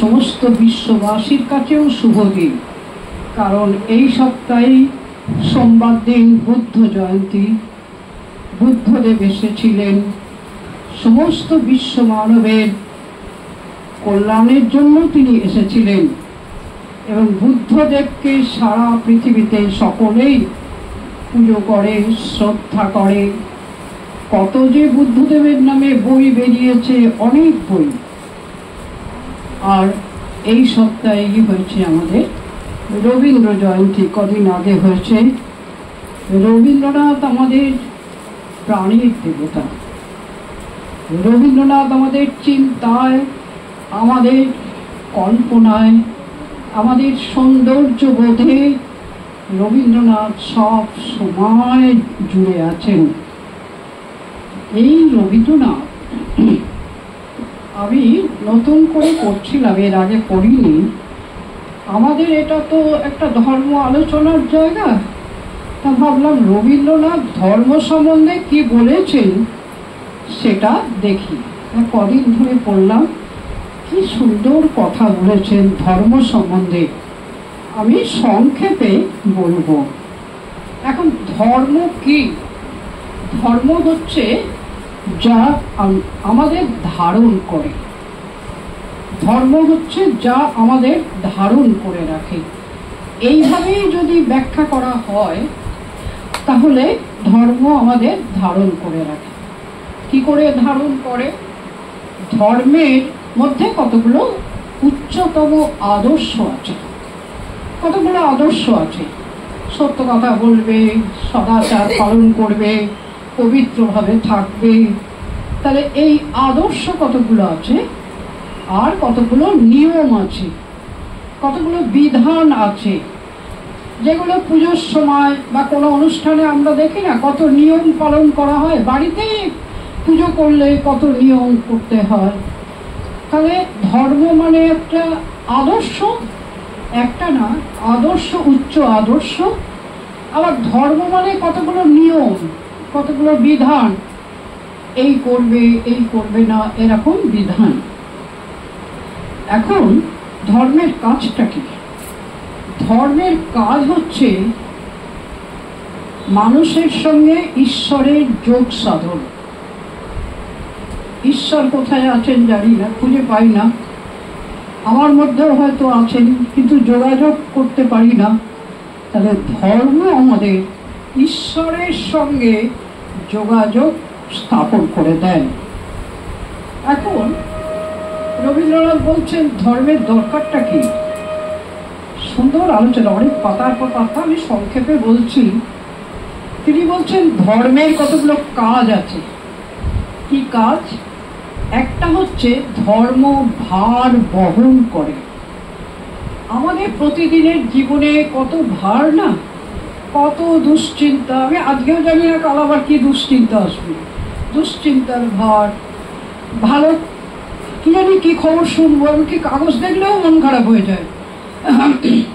সমস্ত বিশ্ববাসীর কাছেও শুভ দিন, কারণ এই সপ্তাহে সোমবার দিন বুদ্ধ জয়ন্তী। বুদ্ধদেব এসেছিলেন সমস্ত বিশ্ব মানবের কল্যাণের জন্য, তিনি এসেছিলেন এবং বুদ্ধদেবকে সারা পৃথিবীতে সকলেই পুজো করে, শ্রদ্ধা করে। কত যে বুদ্ধদেবের নামে বই বেরিয়েছে, অনেক বই। আর এই সপ্তাহেই হয়েছে আমাদের রবীন্দ্র জয়ন্তী, কদিন আগে হয়েছে। রবীন্দ্রনাথ আমাদের প্রাণীর দেবতা। রবীন্দ্রনাথ আমাদের চিন্তায়, আমাদের কল্পনায়, আমাদের সৌন্দর্য বোধে রবীন্দ্রনাথ সব সময় জুড়ে আছেন। এই রবীন্দ্রনাথ আমি নতুন করে পড়ছিলাম, এর আগে পড়িনি। আমাদের এটা তো একটা ধর্ম আলোচনার জায়গা, তা ভাবলাম রবীন্দ্রনাথ ধর্ম সম্বন্ধে কি বলেছেন সেটা দেখি। কদিন ধরে পড়লাম, কি সুন্দর কথা বলেছেন ধর্ম সম্বন্ধে। আমি সংক্ষেপে বলবো। এখন ধর্ম কি? ধর্ম হচ্ছে যা আমাদের ধারণ করে। ধর্ম হচ্ছে যা আমাদের ধারণ করে রাখে। এইভাবেই যদি ব্যাখ্যা করা হয় তাহলে ধর্ম আমাদের ধারণ করে রাখে। কি করে ধারণ করে? ধর্মের মধ্যে কতগুলো উচ্চতম আদর্শ আছে, কতগুলো আদর্শ আছে। সত্য কথা বলবে, সদাচার পালন করবে, পবিত্রভাবে থাকবে। তাহলে এই আদর্শ কতগুলো আছে, আর কতগুলো নিয়ম আছে, কতগুলো বিধান আছে, যেগুলো পুজোর সময় বা কোনো অনুষ্ঠানে আমরা দেখি না, কত নিয়ম পালন করা হয়। বাড়িতেই পুজো করলে কত নিয়ম করতে হয়। তাহলে ধর্ম মানে একটা আদর্শ, একটা না, আদর্শ, উচ্চ আদর্শ। আবার ধর্ম মানে কতগুলো নিয়ম, কতগুলো বিধান, এই করবে, এই করবে না, এরকম বিধান। এখন ধর্মের কাজটা কি? ধর্মের কাজ হচ্ছে মানুষের সঙ্গে ঈশ্বরের যোগ সাধন। ঈশ্বর কোথায় আছেন জানি না, খুঁজে পাই না। আমার মধ্যেও হয়তো আছেন, কিন্তু যোগাযোগ করতে পারি না। তাহলে ধর্ম আমাদের ঈশ্বরের সঙ্গে যোগাযোগ স্থাপন করে দেয়। এখন রবীন্দ্রনাথ বলছেন ধর্মের দরকারটা কি। সুন্দর আলোচনা, অনেক পাতার পর পাতা, আমি সংক্ষেপে বলছি। তিনি বলছেন ধর্মের কতগুলো কাজ আছে। কি কাজ? একটা হচ্ছে ধর্ম ভার বহন করে। আমাদের প্রতিদিনের জীবনে কত ভার না, কত দুশ্চিন্তা। আমি আজকেও জানি না কাল আবার কি দুশ্চিন্তা আসবে। দুশ্চিন্তার ভার, ভালো কি জানি কি খবর শুনবো, এমনকি কাগজ দেখলেও মন খারাপ হয়ে যায়।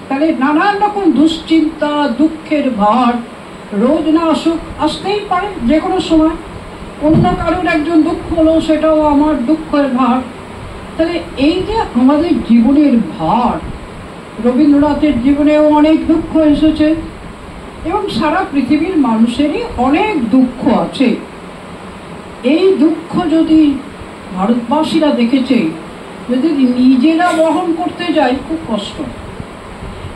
তাহলে নানান রকম দুশ্চিন্তা, দুঃখের ভার রোজ না আসুক, আসতেই পারে যে কোনো সময়। অন্য কারোর একজন দুঃখ হলো, সেটাও আমার দুঃখের ভার। তাহলে এই যে আমাদের জীবনের ভার, রবীন্দ্রনাথের জীবনেও অনেক দুঃখ এসেছে এবং সারা পৃথিবীর মানুষেরই অনেক দুঃখ আছে। এই দুঃখ যদি ভারতবাসীরা দেখেছে, যদি নিজেরা বহন করতে যায় খুব কষ্ট।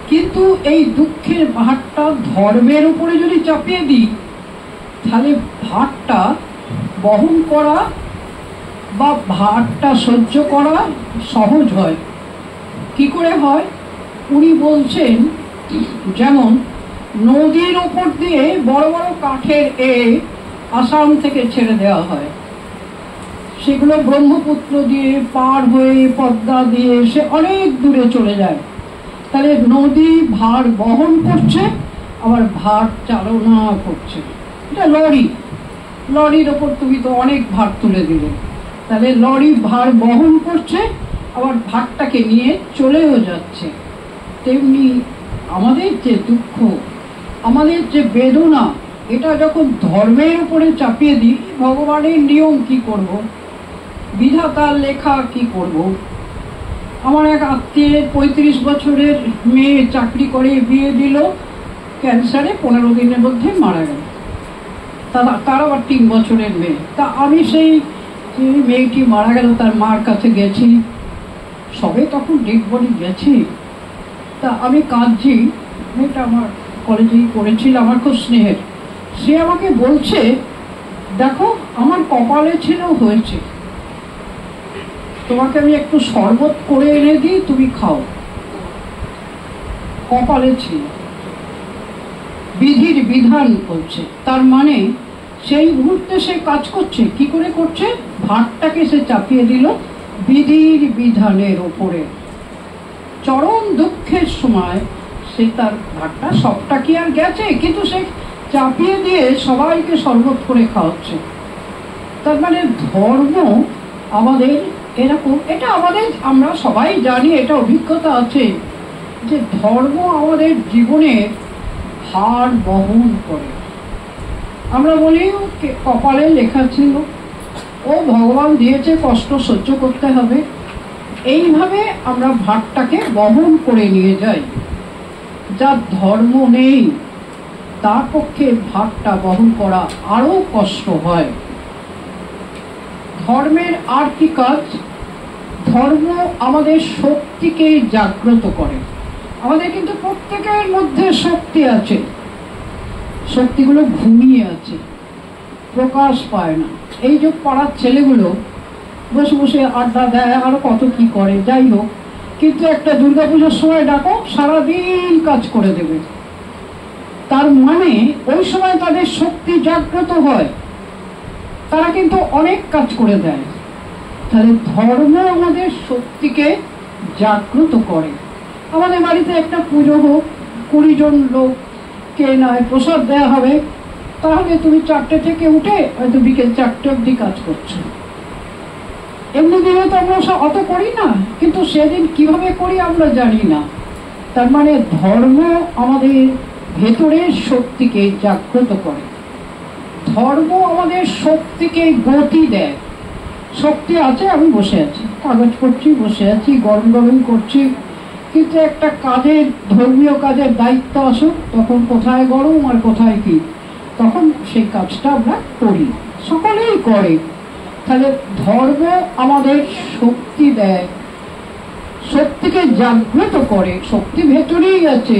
কিন্তু এই দুঃখের ভারটা ধর্মের উপরে যদি চাপিয়ে দিই, তাহলে ভারটা বহন করা বা ভারটা সহ্য করা সহজ হয়। কি করে হয়? উনি বলছেন, যেমন নদীর ওপর দিয়ে বড় বড় কাঠের আসাম থেকে ছেড়ে দেওয়া হয়, সেগুলো ব্রহ্মপুত্র দিয়ে পার হয়ে পদ্মা দিয়ে সে অনেক দূরে চলে যায়। তাহলে নদী ভার বহন করছে, আবার ভার চালনা করছে। এটা লরি, লরির ওপর তুমি তো অনেক ভার তুলে দিলে। তাহলে লরি ভার বহন করছে, আবার ভারটাকে নিয়ে চলেও যাচ্ছে। তেমনি আমাদের যে দুঃখ, আমাদের যে বেদনা, এটা যখন ধর্মের উপরে চাপিয়ে দিই, ভগবানের নিয়ম কি করব, বিধাতার লেখা কি করব, আমার এক আত্মীয়ের 35 বছরের মেয়ে চাকরি করে, বিয়ে দিল, ক্যান্সারে 15 দিনের মধ্যে মারা গেল। তার আবার 3 বছরের মেয়ে। তা আমি সেই মেয়েটি মারা গেল তার মার কাছে গেছি, সবে তখন ডেড বডি গেছি। তা আমি কাঁদছি, মেয়েটা আমার কলেজেই পড়েছিল, আমার খুব স্নেহের। সে আমাকে বলছে, দেখো আমার কপালে ছিল হয়েছে, তোমাকে আমি একটু শরবত করে এনে দিই, তুমি খাও। কপালে ছিল, বিধির বিধান বলছে। তার মানে সেই মুহূর্তে সে কাজ করছে, কি করে করছে? ভাতটাকে সে চাপিয়ে দিল বিধির বিধানের ওপরে। চরম দুঃখের সময় সে তার ভাতটা, সবটা কি আর গেছে, কিন্তু সে চাপিয়ে দিয়ে সবাইকে শরবত করে খাওয়াচ্ছে। তার মানে ধর্ম আমাদের এরকম, এটা আমাদের, আমরা সবাই জানি, এটা অভিজ্ঞতা আছে যে ধর্ম আমাদের জীবনের ভার বহন করে। আমরা বলি কপালে লেখা ছিল, ও ভগবান দিয়েছে, কষ্ট সহ্য করতে হবে, এইভাবে আমরা ভারটাকে বহন করে নিয়ে যাই। যার ধর্ম নেই তার পক্ষে ভারটা বহন করা আরো কষ্ট হয়। ধর্মের আর কি কাজ? ধর্ম আমাদের শক্তিকে জাগ্রত করে। আমাদের কিন্তু প্রত্যেকের মধ্যে শক্তি আছে, শক্তিগুলো ঘুমিয়ে আছে, প্রকাশ পায় না। এই যে পাড়ার ছেলেগুলো বসে বসে আড্ডা দেয়, আরো কত কি করে, যাই হোক, কিন্তু একটা দুর্গাপূজার সময় ডাকো, সারাদিন কাজ করে দেবে। তার মানে ওই সময় তাদের শক্তি জাগ্রত হয়, তারা কিন্তু অনেক কাজ করে দেয়। তাহলে ধর্ম আমাদের শক্তিকে জাগ্রত করে। আমাদের বাড়িতে একটা পুজো হোক, 20 জন লোককে নয় প্রসাদ দেওয়া হবে, তাহলে তুমি 4টে থেকে উঠে হয়তো বিকেল 4টে অবধি কাজ করছো। এমনি দিনে তো আমরা অত করি না, কিন্তু সেদিন কিভাবে করি আমরা জানি না। তার মানে ধর্ম আমাদের ভেতরের শক্তিকে জাগ্রত করে। ধর্ম আমাদের শক্তিকে গতি দেয়। শক্তি আছে, আমি বসে আছি, কাগজ করছি, বসে আছি, গরম গরম করছি, কিন্তু একটা কাজের, ধর্মীয় কাজের দায়িত্ব আসুক, তখন কোথায় গরম আর কোথায় কি, তখন সেই কাজটা আমরা করি, সকলেই করে। তাহলে ধর্ম আমাদের শক্তি দেয়, শক্তিকে জাগ্রত করে। শক্তি ভেতরেই আছে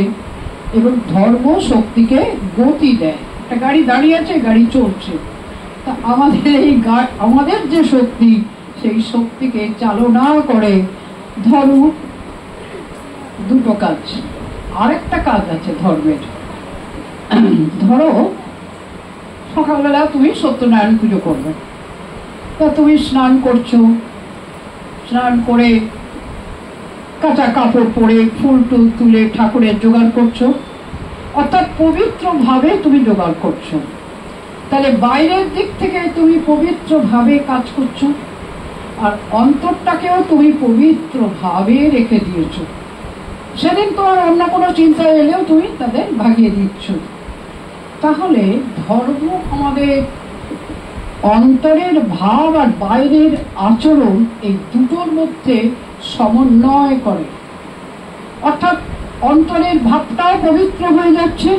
এবং ধর্ম শক্তিকে গতি দেয়। একটা গাড়ি দাঁড়িয়ে আছে, গাড়ি চলছে, তা আমাদের এই আমাদের যে শক্তি, সেই শক্তিকে চালনা করে ধর্ম। দুটো কাজ। আরেকটা কাজ আছে ধর্মের। ধরো সকালবেলা তুমি সত্যনারায়ণ পুজো করবে, তা তুমি স্নান করছো, স্নান করে কাঁচা কাপড় পরে ফুল টুল তুলে ঠাকুরের জোগাড় করছো, অর্থাৎ পবিত্রভাবে তুমি জোগাড় করছো। তাহলে বাইরের দিক থেকে তুমি পবিত্রভাবে কাজ করছো, আর অন্তরটাকেও তুমি পবিত্রভাবে রেখে দিয়েছো। সেদিন তোমার অন্য কোনো চিন্তা এলেও তুমি তাদের ভাগিয়ে দিচ্ছ। তাহলে ধর্ম আমাদের অন্তরের ভাব আর বাইরের আচরণ, এই দুটোর মধ্যে সমন্বয় করে। অর্থাৎ অন্তরের ভাবটাও পবিত্র হয়ে যাচ্ছে,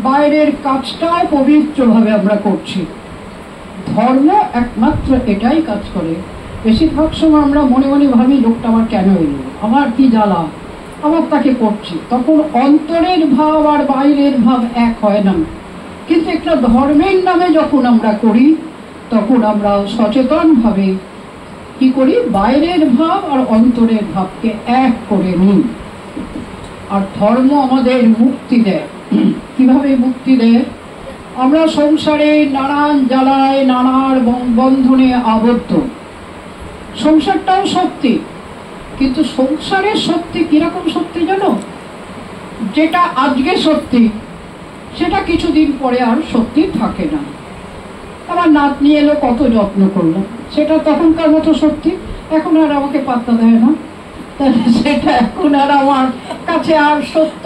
বাইরের কাজটাও পবিত্রভাবে আমরা করছি। ধর্ম একমাত্র এটাই কাজ করে। বেশিরভাগ সময় আমরা মনে মনে ভাবি, লোকটা আমার কেন এলো, আমার কি জ্বালা, আবার তাকে করছি। তখন অন্তরের ভাব আর বাইরের ভাব এক হয় না। কিন্তু একটা ধর্মের নামে যখন আমরা করি, তখন আমরা সচেতনভাবে কি করি, বাইরের ভাব আর অন্তরের ভাবকে এক করে নিই। আর ধর্ম আমাদের মুক্তি দেয়। কিভাবে মুক্তি দেয়? আমরা সংসারে নানান জ্বালায়, নানার বন্ধনে আবদ্ধ। সংসারটাও সত্যি, কিন্তু সংসারের সত্যি কিরকম সত্যি জানো? যেটা আজকে সত্যি, সেটা কিছুদিন পরে আর সত্যি থাকে না। আমার নাতনি এলো, কত যত্ন করলাম, সেটা তখনকার মতো সত্যি, এখন আর আমাকে পাত্তা দেয় না, তাহলে সেটা এখন আর আমার কাছে আর সত্য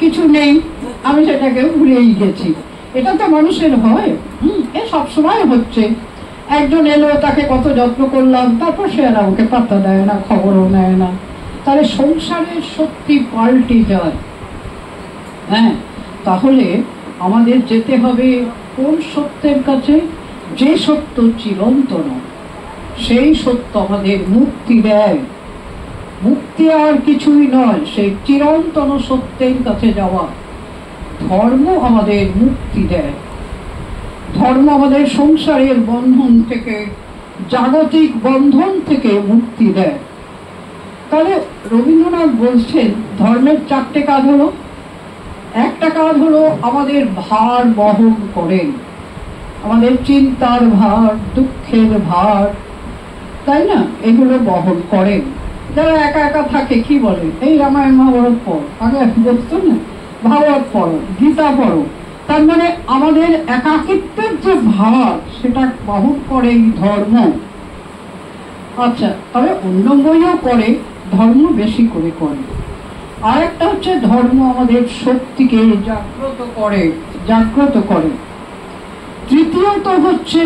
কিছু নেই, আমি সেটাকে ভুলেই গেছি। এটা তো মানুষের হয়, এ সবসময় হচ্ছে। একজন এলো, তাকে কত যত্ন করলাম, তারপর সে আর আমাকে পাত্তা দেয় না, খবরও নেয় না। তাহলে সংসারের সত্যি পাল্টে যায়। হ্যাঁ, তাহলে আমাদের যেতে হবে কোন সত্যের কাছে? যে সত্য চিরন্তন, সেই সত্য আমাদের মুক্তি দেয়। মুক্তি আর কিছুই নয়, সেই চিরন্তন সত্যের কাছে যাওয়া। ধর্ম আমাদের মুক্তি দেয়। ধর্ম আমাদের সংসারের বন্ধন থেকে, জাগতিক বন্ধন থেকে মুক্তি দেয়। তাহলে রবীন্দ্রনাথ বলছেন ধর্মের 4টে কাজ হলো। একটা কাজ হলো আমাদের ভার বহন করেন, আমাদের চিন্তার ভার, দুঃখের ভার, তাই না? এগুলো বহন করেন। যারা একা একা থাকে কি বলে, এই রামায়ণ মহাভারত পড়ো, আগে বলতো না ভাগবত পড়ো, গীতা পড়ো। তার মানে আমাদের একাকিত্বের যে ভার সেটা বহন করে এই ধর্ম। আচ্ছা, তবে অন্য বইও করে, ধর্ম বেশি করে করে। আর একটা হচ্ছে ধর্ম আমাদের শক্তিকে জাগ্রত করে। তৃতীয়ত হচ্ছে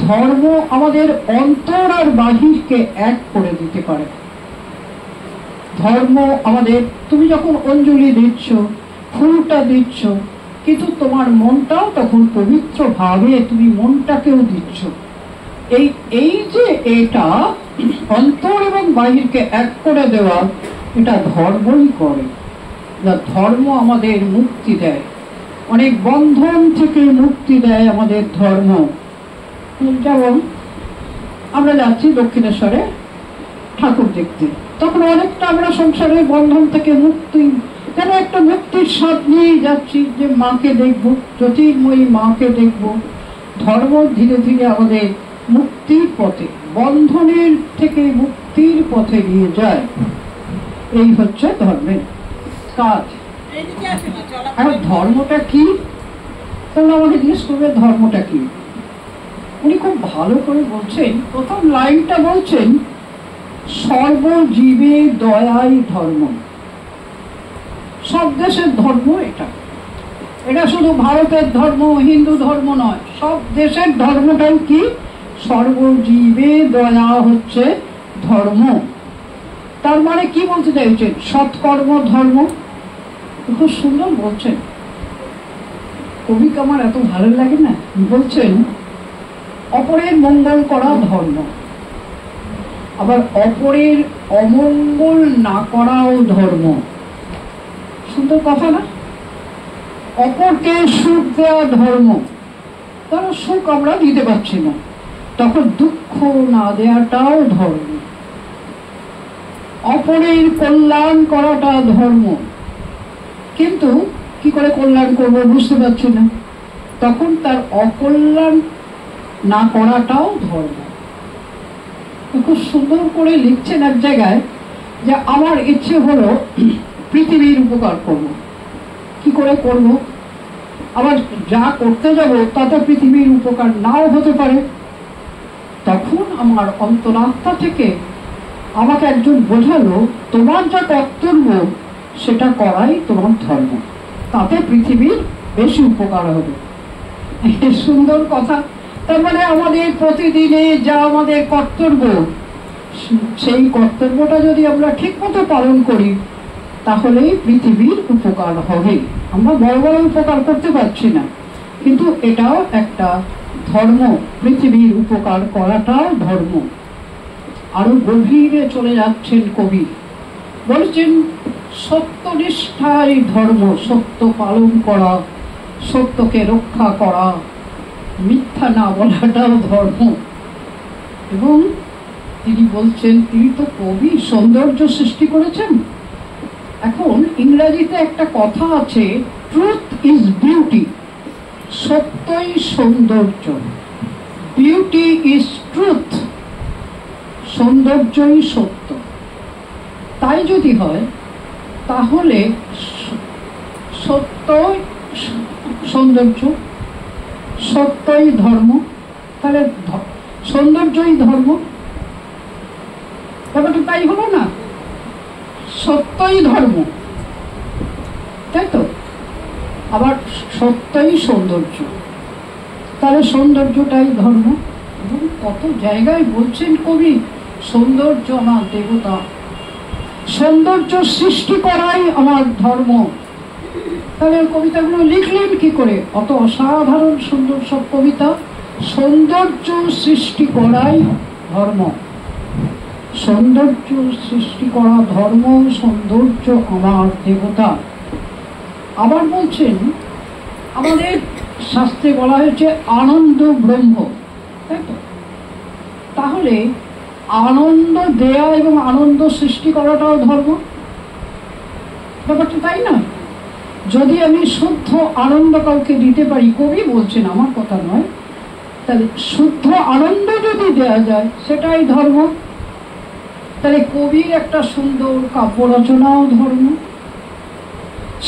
ধর্ম আমাদের অন্তর আর বাহিরকে এক করে দিতে পারে। ধর্ম আমাদের, তুমি যখন অঞ্জলি দিচ্ছ, ফুলটা দিচ্ছ, কিন্তু তোমার মনটাও তখন পবিত্র ভাবে তুমি মনটাকেও দিচ্ছ। এই যে এটা অন্তর এবং বাহিরকে এক করে দেওয়া, এটা ধর্মই করে। ধর্ম আমাদের মুক্তি দেয়, অনেক বন্ধন থেকে মুক্তি দেয় আমাদের ধর্ম। যেমন আমরা যাচ্ছি দক্ষিণেশ্বরে ঠাকুর দেখতে, তখন অনেকটা আমরা সংসারের বন্ধন থেকে মুক্তি, যেন একটা মুক্তির স্বাদ নিয়ে যাচ্ছি, যে মাকে দেখবো, জ্যোতির্ময়ী মাকে দেখবো। ধর্ম ধীরে ধীরে আমাদের মুক্তির পথে, বন্ধনের থেকে মুক্তির পথে নিয়ে যায়। এই হচ্ছে ধর্মের কাজ। আর ধর্মটা কি? তাহলে আমাকে জিজ্ঞেস করবে ধর্মটা কি। উনি খুব ভালো করে বলছেন, প্রথম লাইনটা বলছেন সর্বজীবে দয়াই ধর্ম। সব দেশের ধর্ম এটা, এটা শুধু ভারতের ধর্ম, হিন্দু ধর্ম নয়, সব দেশের ধর্মটাই কি? সর্বজীবে দয়া হচ্ছে ধর্ম। তার মানে কি বলতে চাইছেন? সৎকর্ম ধর্ম। খুব সুন্দর বলছেন কবিকে, আমার এত ভালো লাগে না। বলছেন অপরের মঙ্গল করা ধর্ম, আবার অপরের অমঙ্গল না করাও ধর্ম। সুন্দর কথা না? অপরকে সুখ দেওয়া ধর্ম, কারণ সুখ আমরা দিতে পারছি না, তখন দুঃখ না দেওয়াটাও ধর্ম। অপরের কল্যাণ করাটা ধর্ম, কিন্তু কি করে কল্যাণ করবো বুঝতে পারছি না, তখন তার অকল্যাণ না করাটাও ধর্ম। খুব সুন্দর করে লিখছেন এক জায়গায় যে আমার ইচ্ছে হলো পৃথিবীর উপকার করব। কি করে করব? আবার যা করতে যাব তাতে পৃথিবীর উপকার নাও হতে পারে। তখন আমার অন্তরাত্মা থেকে আমাকে একজন বোঝালো, তোমার যা কর্তব্য সেটা করাই তোমার ধর্ম, তাতে পৃথিবীর বেশি উপকার হবে। সুন্দর কথা। তার মানে আমাদের প্রতিদিনে যা আমাদের কর্তব্য, সেই কর্তব্যটা যদি আমরা ঠিক মতো পালন করি, তাহলেই পৃথিবীর উপকার হবে। আমরা বড় বড় উপকার করতে পারছি না, কিন্তু এটাও একটা ধর্ম, পৃথিবীর উপকার করাটাও ধর্ম। আরো গভীরে চলে যাচ্ছেন কবি, বলছেন সত্যনিষ্ঠাই ধর্ম, সত্য পালন করা, সত্যকে রক্ষা করা, মিথ্যা না বলাটাও ধর্ম। এবং তিনি বলছেন, তিনি তো কবি, সৌন্দর্য সৃষ্টি করেছেন। এখন ইংরেজিতে একটা কথা আছে, ট্রুথ ইজ বিউটি, সত্যই সৌন্দর্য। বিউটি ইজ ট্রুথ, সৌন্দর্যই সত্য। তাই যদি হয় তাহলে সত্যই সৌন্দর্য, সত্যই ধর্ম, তাহলে সৌন্দর্যই ধর্ম। ব্যাপারটা তাই হলো না? সত্যই ধর্ম, তাই তো? আবার সত্যই সৌন্দর্য, তাহলে সৌন্দর্যটাই ধর্ম। এবং কত জায়গায় বলছেন কবি, সৌন্দর্য আমার দেবতা। সৌন্দর্য সৃষ্টি করাই আমার ধর্ম। তাহলে কবিতাগুলো লিখলেন কি করে? অত অসাধারণ সুন্দর সব কবিতা। সৌন্দর্য সৃষ্টি করাই ধর্ম, সৌন্দর্য সৃষ্টি করা ধর্ম, সৌন্দর্য আমার দেবতা। আবার বলছেন আমাদের শাস্ত্রে বলা হয়েছে আনন্দ ব্রহ্ম, তাই তো? তাহলে আনন্দ দেয়া এবং আনন্দ সৃষ্টি করাটাও ধর্ম, ব্যাপারটা তাই না? যদি আমি শুদ্ধ আনন্দ কাউকে দিতে পারি, কবি বলছেন, আমার কথা নয়, তাহলে শুদ্ধ আনন্দ যদি দেয়া যায় সেটাই ধর্ম। তাহলে কবির একটা সুন্দর কাব্য রচনাও ধর্ম,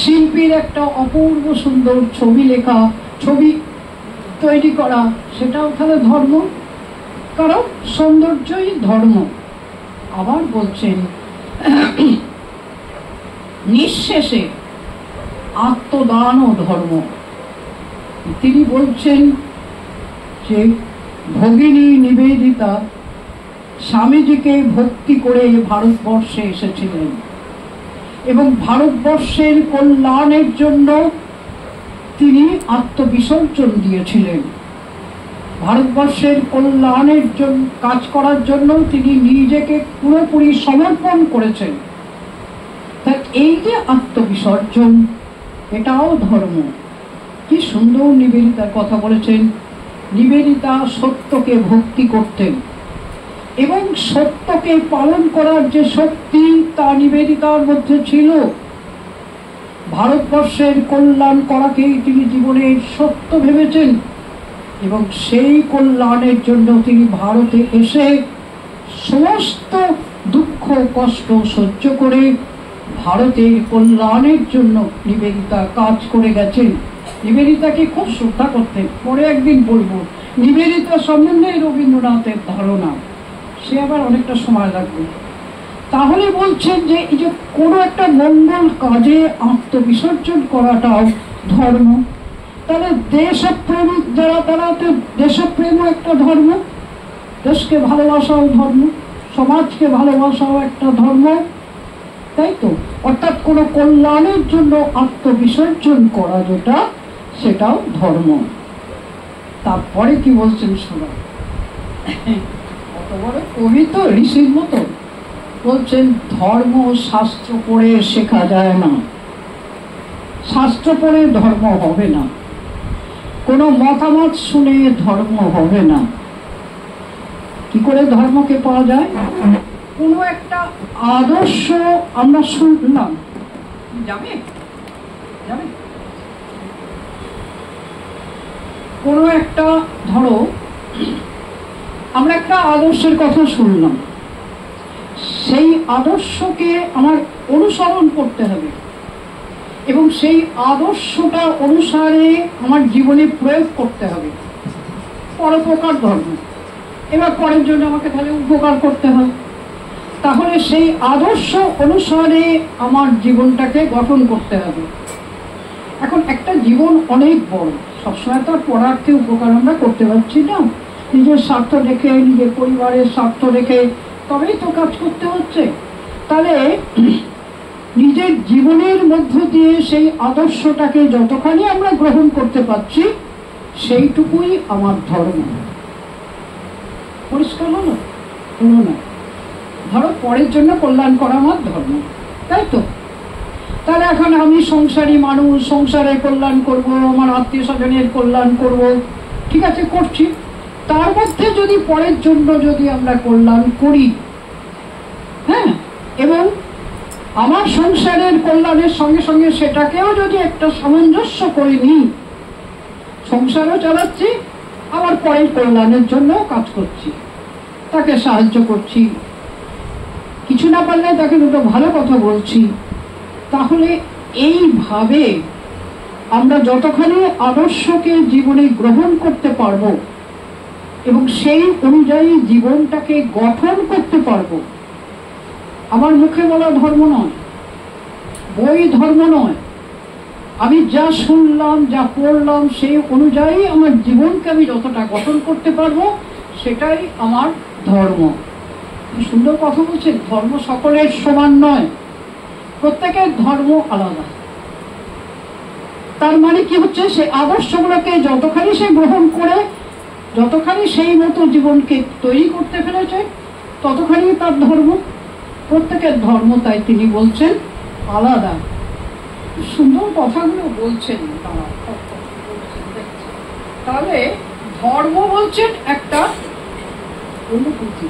শিল্পীর একটা অপূর্ব সুন্দর ছবি লেখা, ছবি তৈরি করা, সেটাও তাহলে ধর্ম, কারণ সৌন্দর্যই ধর্ম। আবার বলছেন নিঃশেষে আত্মদানও ধর্ম। তিনি বলছেন যে ভগিনী নিবেদিতা স্বামীজিকে ভক্তি করে ভারতবর্ষে এসেছিলেন এবং ভারতবর্ষের কল্যাণের জন্য তিনি আত্মবিসর্জন দিয়েছিলেন। ভারতবর্ষের কল্যাণের জন্য কাজ করার জন্য তিনি নিজেকে পুরোপুরি সমর্পণ করেছেন। তা এই যে আত্মবিসর্জন, এটাও ধর্ম। কি সুন্দর নিবেদিতার কথা বলেছেন। নিবেদিতা সত্যকে ভক্তি করতেন এবং সত্যকে পালন করার যে শক্তি তা নিবেদিতার মধ্যে ছিল। ভারতবর্ষের কল্যাণ করাকেই তিনি জীবনের সত্য ভেবেছেন এবং সেই কল্যাণের জন্য তিনি ভারতে এসে সমস্ত দুঃখ কষ্ট সহ্য করে ভারতের কল্যাণের জন্য নিবেদিতা কাজ করে গেছেন। নিবেদিতাকে খুব শ্রদ্ধা করতেন। পরে একদিন বলবো নিবেদিতা সম্বন্ধে রবীন্দ্রনাথের ধারণা, সে আবার অনেকটা সময় লাগবে। তাহলে বলছেন যে এই যে কোনো একটা মঙ্গল কাজে আত্মবিসর্জন করাটাও ধর্ম। তাহলে দেশপ্রেমিক যারা, তারা তো দেশপ্রেমও একটা ধর্ম, দেশকে ভালোবাসাও ধর্ম, সমাজকে ভালোবাসাও একটা ধর্ম, তাই তো? অর্থাৎ কোনো কল্যাণের জন্য আত্মবিসর্জন করা যেটা, সেটাও ধর্ম। তারপরে কি বলছেন শোনা, কত বড় কবি তো, ঋষির মতো বলছেন ধর্ম শাস্ত্র পড়ে শেখা যায় না, শাস্ত্র পড়ে ধর্ম হবে না, কোনো মতামত শুনে ধর্ম হবে না। কি করে ধর্মকে পাওয়া যায়? কোনো একটা আদর্শ আমরা শুনলাম, যাবে যাবে কোনো একটা, ধরো আমরা একটা আদর্শের কথা শুনলাম, সেই আদর্শকে আমার অনুসরণ করতে হবে এবং সেই আদর্শটা অনুসারে আমার জীবনে প্রয়োগ করতে হবে। পরোপকার ধর্ম। এবার পরের জন্য আমাকে তাহলে উপকার করতে হয়, তাহলে সেই আদর্শ অনুসারে আমার জীবনটাকে গঠন করতে হবে। এখন একটা জীবন অনেক বড়, সবসময় তো আর পরার্থে উপকার আমরা করতে পারছি না। নিজের স্বার্থ রেখে, নিজের পরিবারের স্বার্থ রেখে তবেই তো কাজ করতে হচ্ছে। তাহলে নিজের জীবনের মধ্য দিয়ে সেই আদর্শটাকে যতখানি আমরা গ্রহণ করতে পারছি, সেইটুকুই আমার ধর্ম। পরিষ্কার হলো? হলো না? ধরো পরের জন্য কল্যাণ করা আমার ধর্ম, তাই তো? তাহলে এখন আমি সংসারী মানুষ, সংসারে কল্যাণ করব, আমার আত্মীয় স্বজনের কল্যাণ করব, ঠিক আছে, করছি। তার মধ্যে যদি পরের জন্য যদি আমরা কল্যাণ করি, হ্যাঁ, এবং আমার সংসারের কল্যাণের সঙ্গে সঙ্গে সেটাকেও যদি একটা সামঞ্জস্য করে নিই, সংসারও চালাচ্ছি, আবার পরের কল্যাণের জন্য কাজ করছি, তাকে সাহায্য করছি, কিছু না পারলে তাকে দুটো ভালো কথা বলছি, তাহলে এইভাবে আমরা যতখানি আদর্শকে জীবনে গ্রহণ করতে পারবো এবং সেই অনুযায়ী জীবনটাকে গঠন করতে পারবো। আমার মুখে বলা ধর্ম নয়, বই ধর্ম নয়, আমি যা শুনলাম, যা পড়লাম, সেই অনুযায়ী আমার জীবনকে আমি যতটা গঠন করতে পারবো, সেটাই আমার ধর্ম। কি সুন্দর কথা বলছেন, ধর্ম সকলের সমান নয়, প্রত্যেকের ধর্ম আলাদা। তার মানে কি হচ্ছে, সে আদর্শগুলোকে যতখানি সে গ্রহণ করে, যতখানি সেই মতো জীবনকে তৈরি করতে পেরেছে, ততখানি তার ধর্ম। প্রত্যেকের ধর্ম, তাই তিনি বলছেন, আলাদা। সুন্দর কথাগুলো বলছেন তারা। তাহলে ধর্ম বলছেন একটা অনুভূতি,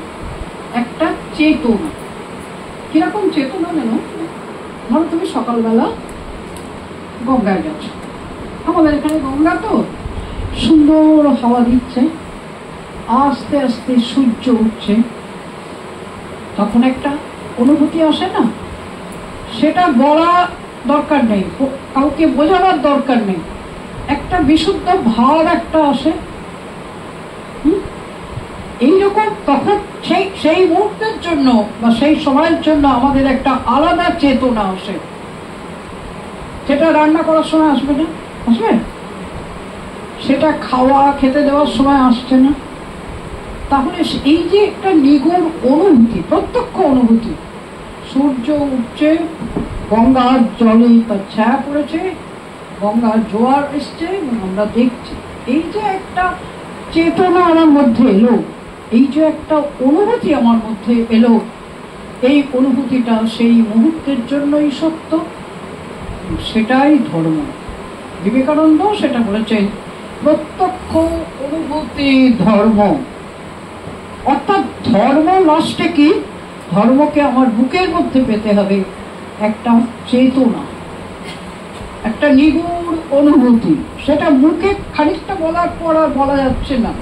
একটা চেতনা। কিরকম চেতনা জানো? ধরো তুমি সকালবেলা গঙ্গায় যাচ্ছ, আমাদের এখানে গঙ্গা তো সুন্দর হাওয়া দিচ্ছে, আস্তে আস্তে সূর্য উঠছে, তখন একটা অনুভূতি আসে না? সেটা বলা দরকার নেই, কাউকে বোঝাবার দরকার নেই, একটা বিশুদ্ধ ভাব একটা আসে। এইরকম তখন সেই মুহূর্তের জন্য বা সেই সময়ের জন্য আমাদের একটা আলাদা চেতনা আসে। সেটা রান্না করার সময় আসবে না? আসবে? সেটা খাওয়া খেতে দেওয়ার সময় আসছে না? তাহলে এই যে একটা নিগুড় অনুভূতি, প্রত্যক্ষ অনুভূতি, সূর্য উঠছে, গঙ্গার জলে তার ছায়া পড়েছে, গঙ্গার জোয়ার এসছে এবং আমরা দেখছি, এই যে একটা চেতনা আমার মধ্যে এলো, এই যে একটা অনুভূতি আমার মধ্যে এলো, এই অনুভূতিটা সেই মুহূর্তের জন্যই সত্য, সেটাই ধর্ম। বিবেকানন্দ সেটা বলেছেন, প্রত্যক্ষ অনুভূতি ধর্ম। অর্থাৎ ধর্ম লাস্টে কি? ধর্মকে আমার বুকের মধ্যে পেতে হবে একটা চেতনা, একটা নিগুড় অনুভূতি। সেটা মুখে খানিকটা বলার পর আর বলা যাচ্ছে না।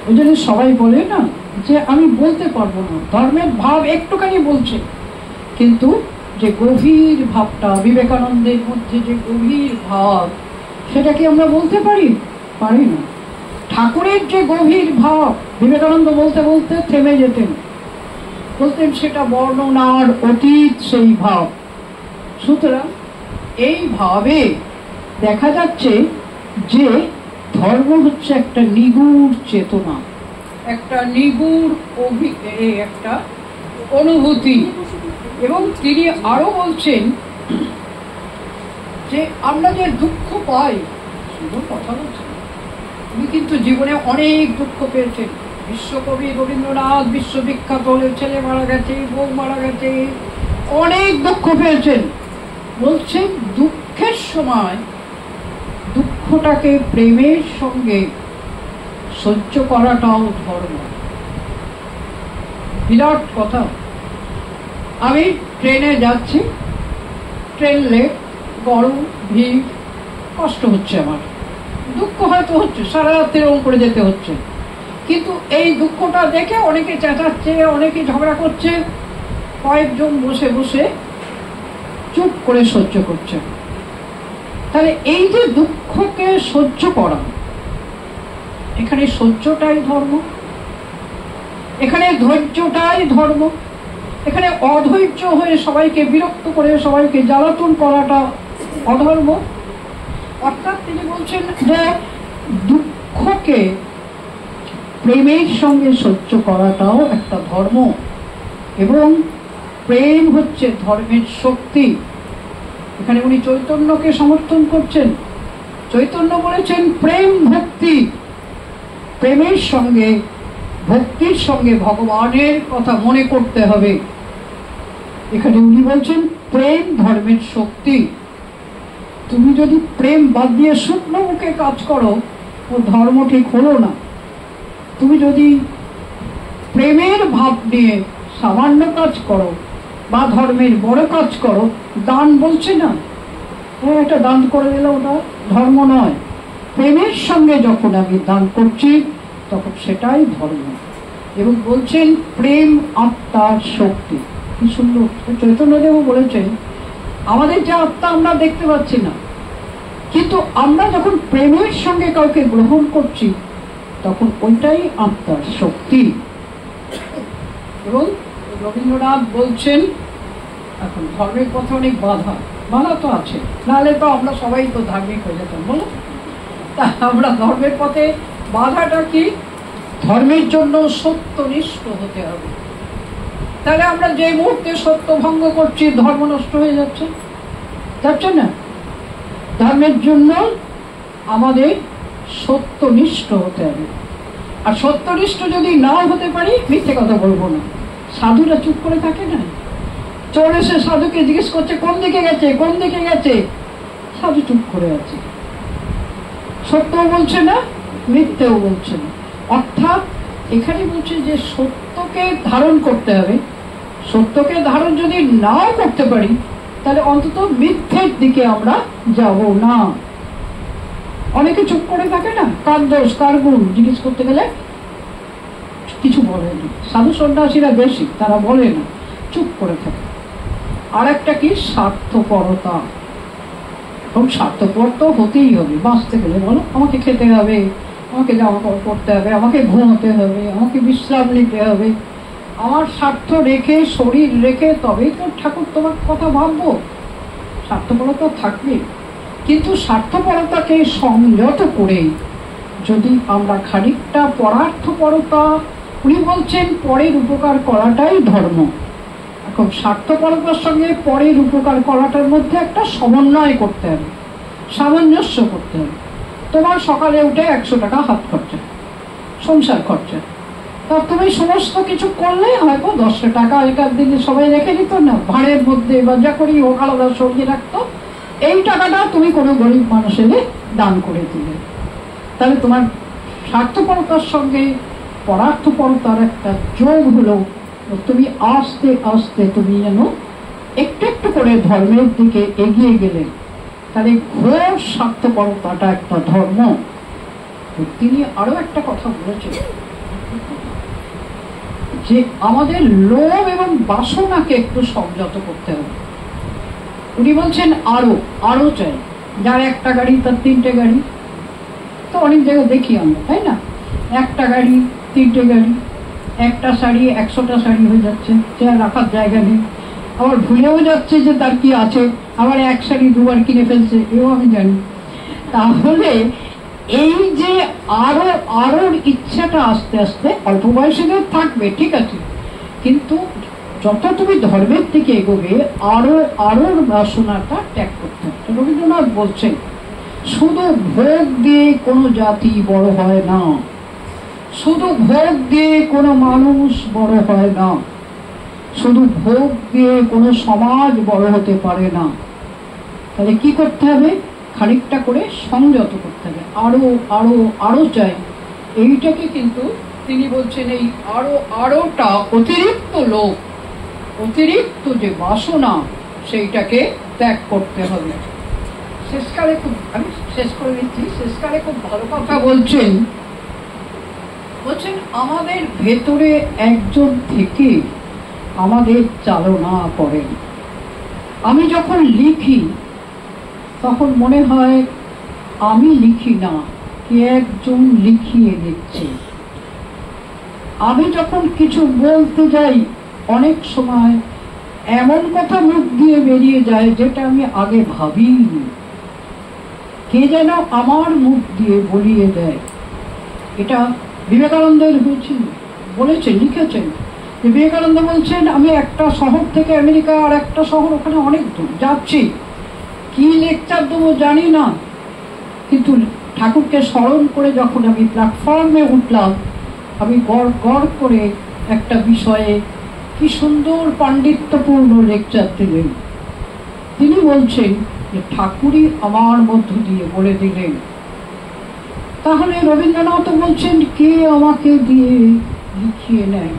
ওই জন্য সবাই বলে না যে আমি বলতে পারবো না, ধর্মের ভাব একটুখানি বলছে, কিন্তু যে গভীর ভাবটা, বিবেকানন্দের মধ্যে যে গভীর ভাব, সেটা কি আমরা বলতে পারি? পারি না। ঠাকুরের যে গভীর ভাব, বিবেকানন্দ বলতে বলতে থেমে যেতেন, বলতেন সেটা বর্ণনার অতীত সেই ভাব। সুতরাং এই ভাবে দেখা যাচ্ছে যে ধর্ম হচ্ছে একটা নিগুড় চেতনা, একটা নিগুড় একটা অনুভূতি। এবং তিনি আরো বলছেন যে আমরা যে দুঃখ পাই, সুন্দর কথা বলছেন, তিনি কিন্তু জীবনে অনেক দুঃখ পেয়েছেন। বিশ্বকবি রবীন্দ্রনাথ বিশ্ববিখ্যাত হলে ছেলে মারা গেছে, বউ মারা গেছে, অনেক দুঃখ পেয়েছেন। বলছেন দুঃখের সময় দুঃখটাকে প্রেমের সঙ্গে সহ্য করাটাও ধর্ম। বিরাট কথা। আমি ট্রেনে যাচ্ছি, ট্রেন লেট, গরম, ভিড়, কষ্ট হচ্ছে, আমার দুঃখ হয়তো হচ্ছে, সারা রাত্রে এরকম করে যেতে হচ্ছে, কিন্তু এই দুঃখটা দেখে অনেকে চেঁচাচ্ছে, অনেকে ঝগড়া করছে, কয়েকজন বসে বসে চুপ করে সহ্য করছে। তাহলে এই যে দুঃখকে সহ্য করা, এখানে সহ্যটাই ধর্ম, এখানে ধৈর্যটাই ধর্ম। এখানে অধৈর্য হয়ে সবাইকে বিরক্ত করে সবাইকে জ্বালাতন করাটা অধর্ম। অর্থাৎ তিনি বলছেন যে দুঃখকে প্রেমের সঙ্গে সহ্য করাটাও একটা ধর্ম, এবং প্রেম হচ্ছে ধর্মের শক্তি। এখানে উনি চৈতন্যকে সমর্থন করছেন। চৈতন্য বলেছেন প্রেম ভক্তি, প্রেমের সঙ্গে ভক্তির সঙ্গে ভগবানের কথা মনে করতে হবে। এখানে উনি বলছেন প্রেম ধর্মের শক্তি। তুমি যদি প্রেম বাদ দিয়ে শুকনো মুখে কাজ করো, ও ধর্ম ঠিক হলো না। তুমি যদি প্রেমের ভাব নিয়ে সামান্য কাজ করো বা ধর্মের বড় কাজ করো, দান বলছে না, এটা দান করে দিলে ওটা ধর্ম নয়। প্রেমের সঙ্গে যখন আমি দান করছি, তখন সেটাই ধর্ম। এবং বলছেন প্রেম আত্মার শক্তি। কি সুন্দর চৈতন্যদেবও বলেছেন, আমাদের যে আত্মা আমরা দেখতে পাচ্ছি না, কিন্তু আমরা যখন প্রেমের সঙ্গে কাউকে গ্রহণ করছি, তখন ওইটাই আত্মার শক্তি। এবং রবীন্দ্রনাথ বলছেন, এখন ধর্মের পথে অনেক বাধা, বাধা তো আছে, নাহলে তো আমরা সবাই তো ধার্মিক হয়ে যেতাম, বলো। তা আমরা ধর্মের পথে বাধাটা কি? ধর্মের জন্য সত্যনিষ্ঠ হতে হবে, তাহলে আমরা যে মুহূর্তে সত্য ভঙ্গ করছি ধর্ম নষ্ট হয়ে যাচ্ছে, যাচ্ছে না? ধর্মের জন্য আমাদের সত্যনিষ্ঠ হতে হবে। আর সত্যনিষ্ঠ যদি নাও হতে পারি, মিথ্যে কথা বলবো না। সাধুরা চুপ করে থাকে না? চোর এসে সাধুকে জিজ্ঞেস করছে কোন দিকে গেছে, কোন দিকে গেছে, সাধু চুপ করে আছে, সত্যও বলছে না, মিথ্যেও বলছে না। অর্থাৎ এখানে বলছে যে সত্যকে ধারণ করতে হবে। সত্যকে ধারণ যদি নাও করতে পারি, তাহলে অন্তত মিথ্যের দিকে আমরা যাব না। অনেকে চুপ করে থাকে না, কার দোষ কার গুণ জিজ্ঞেস করতে গেলে কিছু বলে না। সাধু সন্ন্যাসীরা বেশি, তারা বলে না, চুপ করে থাকে। আর একটা কি, স্বার্থপরতা। এবং স্বার্থপর তো হতেই হবে বাঁচতে গেলে। বলো, আমাকে খেতে হবে, আমাকে জামা কাপড় পরতে হবে, আমাকে ঘুমোতে হবে, আমাকে বিশ্রাম নিতে হবে। আমার স্বার্থ রেখে, শরীর রেখে তবেই তো ঠাকুর তোমার কথা ভাববো। স্বার্থপরতা থাকবে, কিন্তু স্বার্থপরতাকে সংযত করে যদি আমরা খানিকটা পরার্থপরতা, উনি বলছেন পরের উপকার করাটাই ধর্ম। এখন স্বার্থপরতার সঙ্গে পরের উপকার করাটার মধ্যে একটা সমন্বয় করতে হবে, সামঞ্জস্য করতে হবে। তোমার সকালে উঠে 100 টাকা হাত খরচা, সংসার খরচা, তা তুমি সমস্ত কিছু করলে হয়তো 10 টাকা একার দিনে সবাই রেখে দিত না, ভাড়ের মধ্যে বা যা করি ও আলাদা সরিয়ে রাখতো। এই টাকাটা তুমি কোনো গরিব মানুষের দান করে দিলে, তাহলে তোমার স্বার্থপরতার সঙ্গে পরার্থপরতার একটা যোগ হলো। তুমি আস্তে আস্তে তুমি যেন একটু একটু করে ধর্মের দিকে এগিয়ে গেলে, তাহলে ঘোর স্বার্থপরতাটা একটা ধর্ম। তিনি আরো একটা কথা বলেছেন যে আমাদের লোভ এবং বাসনাকে একটু সংযত করতে হবে। উনি বলছেন আরো আরো চাই। যার একটা গাড়ি তার 3টে গাড়ি, তো অনেক জায়গায় দেখি আমরা, তাই না? একটা গাড়ি 3টে গাড়ি, একটা শাড়ি 100টা শাড়ি হয়ে যাচ্ছে, সে আর রাখার জায়গা নেই। আবার ভুলেও যাচ্ছে যে তার কি আছে, আবার এক শাড়ি দুবার কিনে ফেলছে, এও আমি জানি। তাহলে এই যে আরো আরোর ইচ্ছাটা আস্তে আস্তে অল্প বয়সীদের থাকবে, ঠিক আছে, কিন্তু যত তুমি ধর্মের দিকে এগোবে আরো আরোর বাসনাটা ত্যাগ করতে হবে। রবীন্দ্রনাথ বলছেন শুধু ভোগ দিয়ে কোনো জাতি বড় হয় না, শুধু ভোগ দিয়ে কোনো মানুষ বড় হয় না, শুধু ভোগ দিয়ে কোনো সমাজ বড় হতে পারে না। তাহলে কি করতে হবে? খানিকটা করে সংযত করতে হবে, আরো আরো আরো চাই। এইটাকে কিন্তু তিনি বলছেন এই আরো আরোটা অতিরিক্ত লোভ, অতিরিক্ত যে বাসনা, সেইটাকে ত্যাগ করতে হবে। শেষকালে খুব, আমি শেষ করে দিচ্ছি, শেষকালে খুব ভালো কথা বলছেন। বলছেন আমাদের ভেতরে একজন থেকে আমাদের চালনা করেন। আমি যখন লিখি তখন মনে হয় আমি লিখি না, কে একজন লিখিয়ে দিচ্ছে। আমি যখন কিছু বলতে যাই অনেক সময় এমন কথা মুখ দিয়ে বেরিয়ে যায় যেটা আমি আগে ভাবিনি, কে যেন আমার মুখ দিয়ে বলিয়ে দেয়। এটা বিবেকানন্দের হয়েছিল, বলেছেন, লিখেছেন যে বিবেকানন্দ বলছেন আমি একটা শহর থেকে আমেরিকা আর একটা শহর, ওখানে অনেক দূর যাচ্ছি, কি লেকচার দেবো জানি না, কিন্তু ঠাকুরকে স্মরণ করে যখন আমি প্ল্যাটফর্মে উঠলাম, আমি গড় গড় করে একটা বিষয়ে কি সুন্দর পাণ্ডিত্যপূর্ণ লেকচার দিলেন। তিনি বলছেন যে ঠাকুরই আমার মধ্য দিয়ে বলে দিলেন। তাহলে রবীন্দ্রনাথ বলছেন কে আমাকে দিয়ে লিখিয়ে নেয়,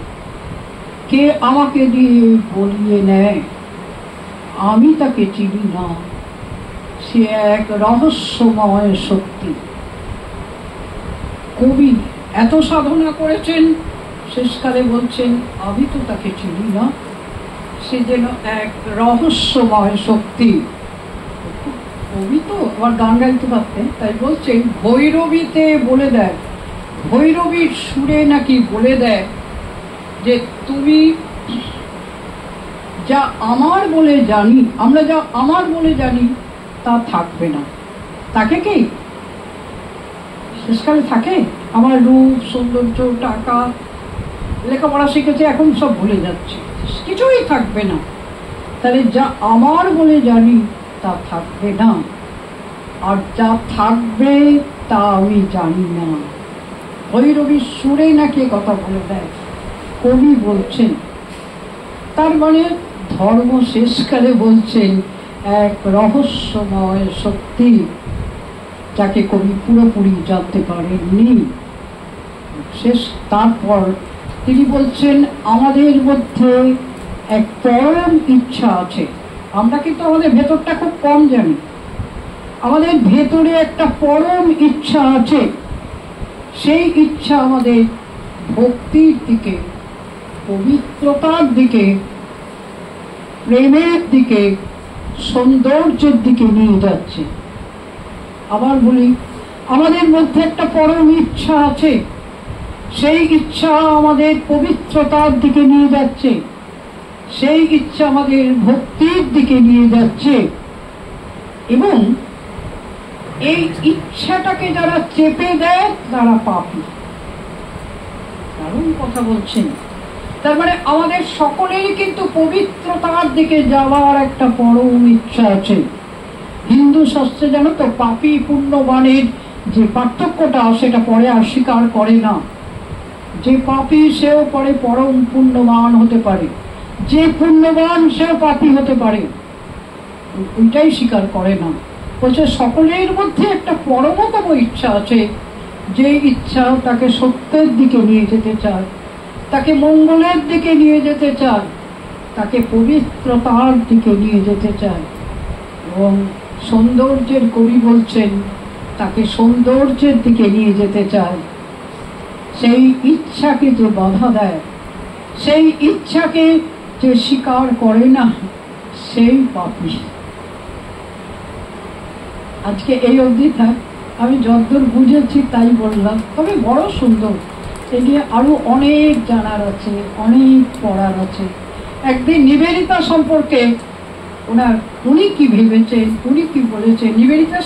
কে আমাকে দিয়ে বলিয়ে নেয়, আমি তাকে চিনি না, সে এক রহস্যময় শক্তি। কবি এত সাধনা করেছেন, শেষকালে বলছেন আমি তো তাকে চিনি না, সে যেন এক রহস্যময় শক্তি। কবি তো আবার গান গাইতে পারতেন, তাই বলছেন ভৈরবীতে বলে দেয়, ভৈরবীর সুরে নাকি বলে দেয় যে তুমি যা আমার বলে জানি, আমরা যা আমার বলে জানি তা থাকবে না। তাকে কি শেষকালে থাকে? আমার রূপ, সৌন্দর্য, টাকা, লেখাপড়া শিখেছে, এখন সব ভুলে যাচ্ছে, কিছুই থাকবে না। তাহলে যা আমার বলে জানি তা থাকবে না, আর যা থাকবে তা আমি জানি না। ভৈরবীর সুরে নাকি কথা বলে দেয়, কবি বলছেন। তার মানে ধর্ম শেষকালে বলছেন এক রহস্যময় শক্তি, যাকে কবি পুরোপুরি জানতে পারেননি। শেষ তারপর তিনি বলছেন আমাদের মধ্যে এক পরম ইচ্ছা আছে। আমরা কিন্তু আমাদের ভেতরটা খুব কম জানি। আমাদের ভেতরে একটা পরম ইচ্ছা আছে। সেই ইচ্ছা আমাদের ভক্তির দিকে, পবিত্রতার দিকে, প্রেমের দিকে, সৌন্দর্যের দিকে নিয়ে যাচ্ছে। আবার বলি, আমাদের মধ্যে একটা পরম ইচ্ছা আছে। সেই ইচ্ছা আমাদের পবিত্রতার দিকে নিয়ে যাচ্ছে, সেই ইচ্ছা আমাদের ভক্তির দিকে নিয়ে যাচ্ছে। এবং এই ইচ্ছাটাকে যারা চেপে দেয় তারা পাপী। দারুণ কথা বলছেন। তার মানে আমাদের সকলেরই কিন্তু পবিত্রতার দিকে যাওয়ার একটা পরম ইচ্ছা আছে। হিন্দু শাস্ত্রে জানো তো, পাপী পুণ্যবানের যে পার্থক্যটা সেটা পরে আর স্বীকার করে না। যে পাপী সেও পরে পরম পুণ্যবান হতে পারে, যে পুণ্যবান সেও পাপী হতে পারে, ওইটাই স্বীকার করে না। বলছে সকলের মধ্যে একটা পরমতম ইচ্ছা আছে, যে ইচ্ছা তাকে সত্যের দিকে নিয়ে যেতে চায়, তাকে মঙ্গলের দিকে নিয়ে যেতে চায়, তাকে পবিত্রতার দিকে নিয়ে যেতে চায়। এবং সৌন্দর্যের কবি বলছেন তাকে সৌন্দর্যের দিকে নিয়ে যেতে চায়। সেই ইচ্ছাকে যে বাধা দেয়, সেই ইচ্ছাকে যে স্বীকার করে না, সেই পাপী। আজকে এই অবধি থাক, আমি যতদূর বুঝেছি তাই বললাম। তবে বড় সুন্দর, এ নিয়ে আরো অনেক জানার আছে, অনেক পড়ার আছে। একদিন নিবেদিতা সম্পর্কে উনি কি ভেবেছেন, উনি কি বলেছেন, নিবেদিতা